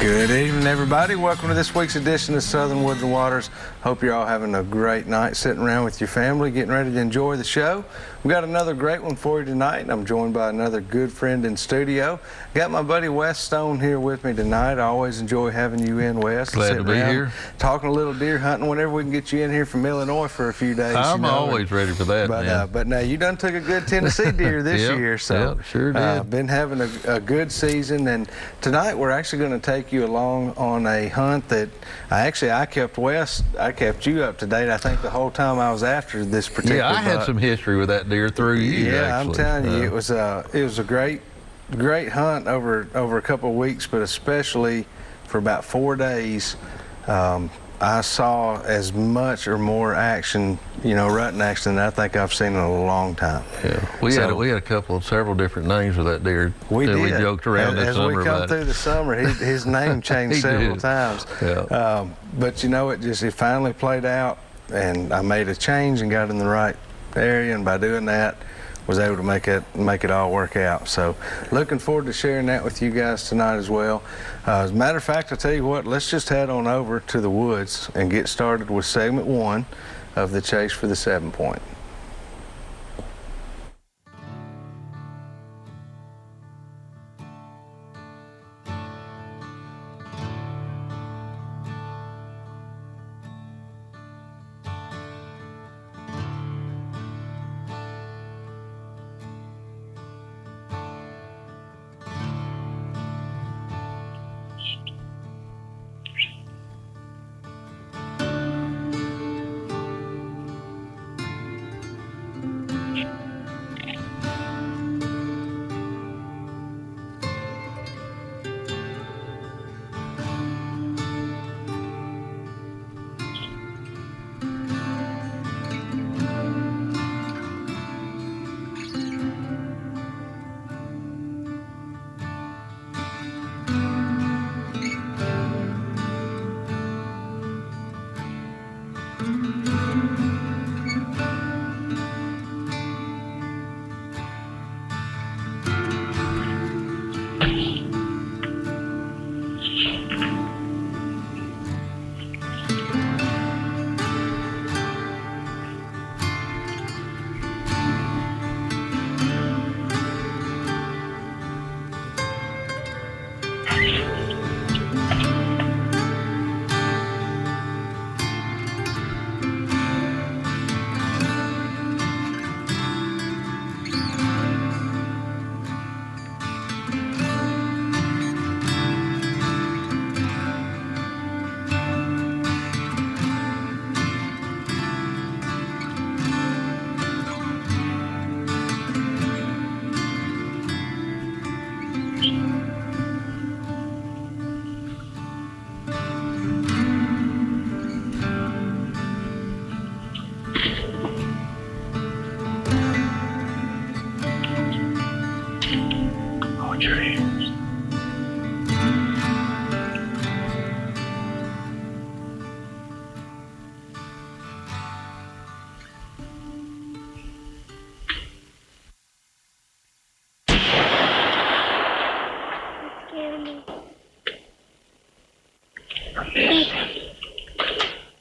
Good evening, everybody. Welcome to this week's edition of Southern Woods and Waters. Hope you're all having a great night sitting around with your family, getting ready to enjoy the show. We've got another great one for you tonight. I'm joined by another good friend in studio. Got my buddy Wes Stone here with me tonight. I always enjoy having you in, Wes. Glad to be here. Talking a little deer hunting whenever we can get you in here from Illinois for a few days. I'm always ready for that, man. But now you done took a good Tennessee deer this year. So sure did. Been having a good season, and tonight we're actually going to take you along on a hunt that I kept Wes. I kept you up to date. I think the whole time I was after this particular. Yeah, I had some history with that deer through you. Yeah, actually. I'm telling you, it was a great hunt over a couple of weeks, but especially for about 4 days. I saw as much or more action, rutting action, than I think I've seen in a long time. Yeah, we had several different names for that deer. We did. We joked around this summer as we come about through the summer. His name changed several times. Yeah. But it finally played out, and I made a change and got in the right area, and by doing that, was able to make it all work out. So looking forward to sharing that with you guys tonight as well. As a matter of fact, I'll tell you what, let's just head on over to the woods and get started with segment 1 of the chase for the 7-point.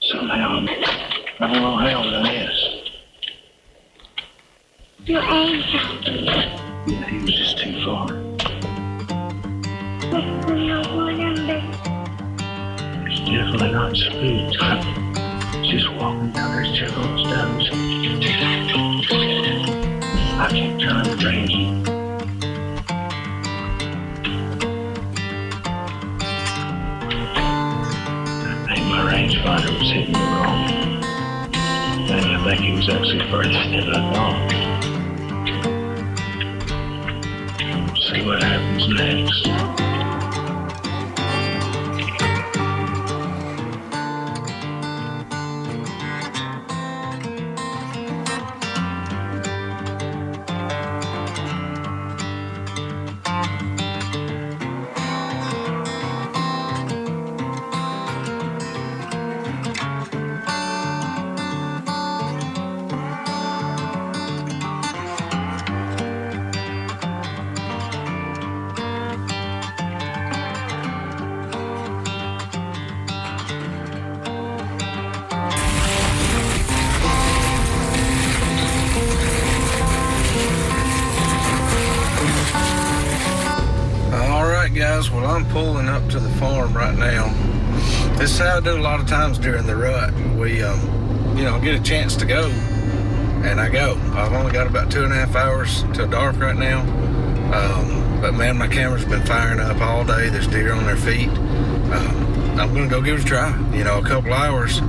Somehow, I don't know how, but I is. Your angel. Yeah, he was just too far. It's definitely not spooked. Just walking down there, checking on stones. I keep trying to range him. I think my rangefinder was hitting me wrong. I think he was actually further than I thought. See what happens next. I'm pulling up to the farm right now. This is how I do a lot of times during the rut. We, get a chance to go, and I go. I've only got about 2.5 hours till dark right now. But man, my camera's been firing up all day. There's deer on their feet. I'm gonna go give it a try. A couple hours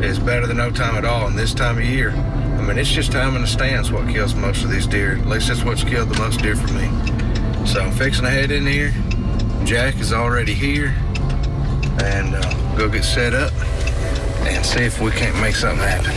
is better than no time at all. And this time of year, I mean, it's just time in the stands what kills most of these deer. At least that's what's killed the most deer for me. So I'm fixing to head in here. Jack is already here, and go get set up and see if we can't make something happen.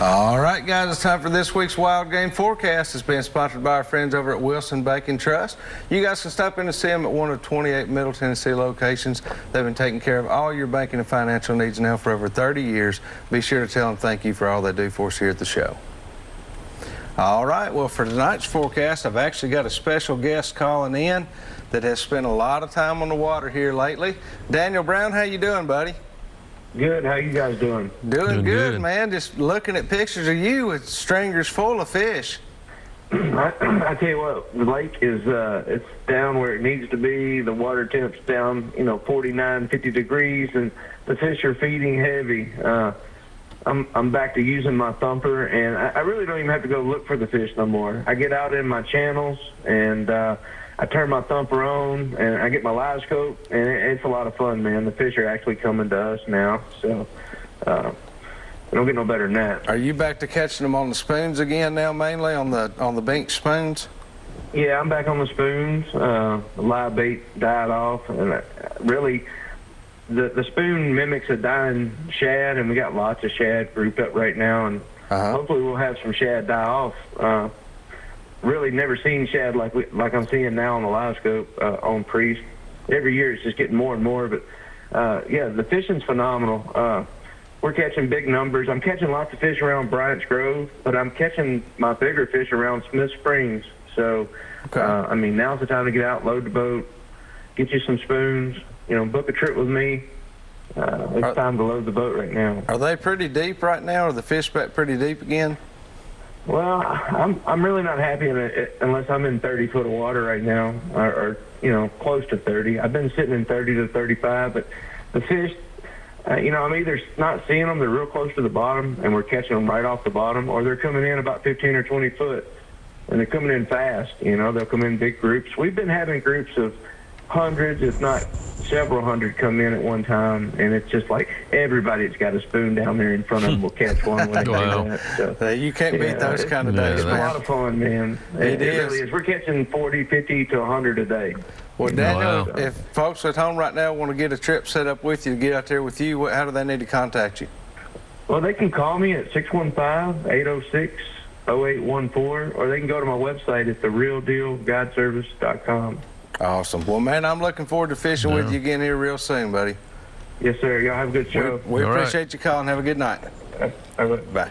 All right, guys, it's time for this week's Wild Game Forecast. It's being sponsored by our friends over at Wilson Bank & Trust. You guys can stop in and see them at one of 28 Middle Tennessee locations. They've been taking care of all your banking and financial needs now for over 30 years. Be sure to tell them thank you for all they do for us here at the show. All right, well, for tonight's forecast, I've actually got a special guest calling in that has spent a lot of time on the water here lately. Daniel Brown, how you doing, buddy? Good. How you guys doing? Doing good, man. Just looking at pictures of you with stringers full of fish. I tell you what, the lake is it's down where it needs to be. The water temp's down, 49, 50 degrees, and the fish are feeding heavy. I'm back to using my thumper, and I really don't even have to go look for the fish no more. I get out in my channels, and I turn my thumper on, and I get my live scope, and it's a lot of fun, man. The fish are actually coming to us now, so we don't get no better than that. Are you back to catching them on the spoons again now, mainly on the beach spoons? Yeah, I'm back on the spoons. The live bait died off, and really, the spoon mimics a dying shad, and we got lots of shad grouped up right now, and hopefully we'll have some shad die off. Really never seen shad like I'm seeing now on the live scope on Priest. Every year it's just getting more and more, but yeah, the fishing's phenomenal. We're catching big numbers. I'm catching lots of fish around Bryant's Grove, but I'm catching my bigger fish around Smith Springs. So, I mean, now's the time to get out, load the boat, get you some spoons, book a trip with me. It's time to load the boat right now. Are they pretty deep right now? Are the fish back pretty deep again? Well, I'm really not happy unless I'm in 30 foot of water right now, or close to 30. I've been sitting in 30 to 35, but the fish, I'm either not seeing them, they're real close to the bottom, and we're catching them right off the bottom, or they're coming in about 15 or 20 foot, and they're coming in fast. They'll come in big groups. We've been having groups of hundreds, if not several hundred, come in at one time, and it's just like everybody that's got a spoon down there in front of them will catch one when they do that. So, you can't beat those kind of days, it's man. a lot of fun, man. It really is. We're catching 40, 50 to 100 a day. Well, Daniel, if folks at home right now want to get a trip set up with you, to get out there with you, how do they need to contact you? Well, they can call me at 615-806-0814, or they can go to my website at therealdealguideservice.com. Awesome. Well, man, I'm looking forward to fishing with you again here real soon, buddy. Yes, sir. Y'all have a good show. We appreciate you calling. Have a good night. Bye.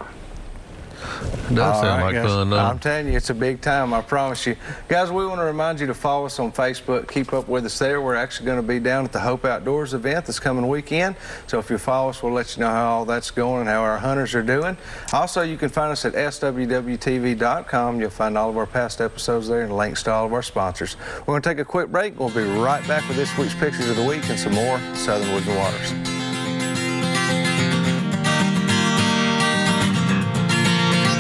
Does sound like fun, though. I'm telling you, it's a big time, I promise you. Guys, we want to remind you to follow us on Facebook. Keep up with us there. We're actually going to be down at the Hope Outdoors event this coming weekend. So if you follow us, we'll let you know how all that's going and how our hunters are doing. Also, you can find us at swwtv.com. You'll find all of our past episodes there and links to all of our sponsors. We're going to take a quick break. We'll be right back with this week's Pictures of the Week and some more Southern Woods and Waters.